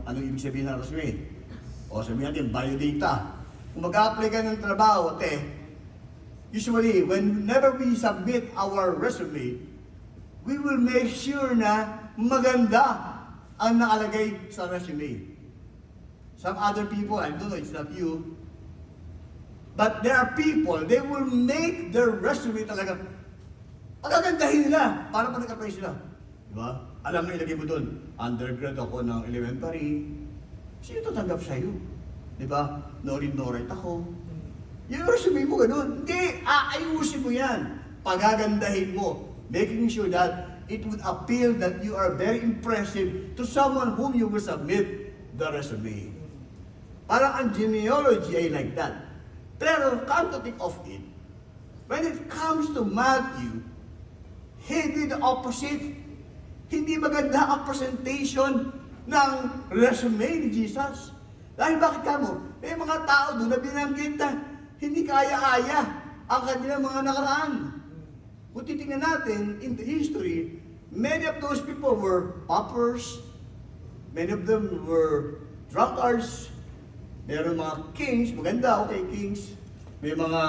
anong ibig sabihin ng resume? O sabihin natin, biodata. Kung mag-apply ka ng trabaho, usually, whenever we submit our resume, we will make sure na maganda ang nakalagay sa resume. Some other people, I don't know, it's not you, but there are people, they will make their resume talaga, pagagandahin nila, para pa nag-apply sila. Diba? Alam mo, ilagay mo doon, undergrad ako ng elementary, sino tatanggap sa'yo? Diba? No read, no write ako. Yung resume mo ganun. Hindi, aayusin mo yan. Pagagandahin mo, making sure that it would appeal that you are very impressive to someone whom you will submit the resume. Parang ang genealogy ay like that. Pero come to think of it, when it comes to Matthew, he did the opposite. Hindi maganda ang presentation ng resume ni Jesus. Dahil bakit kamo? May mga tao doon na binanggit na hindi kaya-aya ang kanilang mga nakaraan. Kung titingnan natin in the history, many of those people were paupers, many of them were drunkards, meron mga kings, maganda, okay, kings, may mga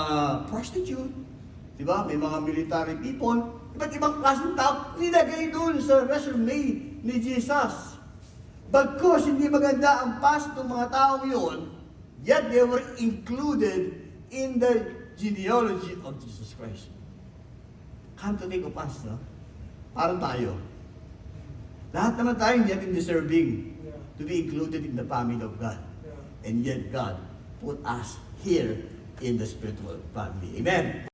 prostitute, di ba? May mga military people, iba't ibang klaseng tao, nilagay doon sa resume ni Jesus. Bagkus hindi maganda ang past ng mga taong yun, yet they were included in the genealogy of Jesus Christ. Come to think of us, no? Parang tayo. Lahat naman tayo yet deserving to be included in the family of God. And yet God put us here in the spiritual family. Amen.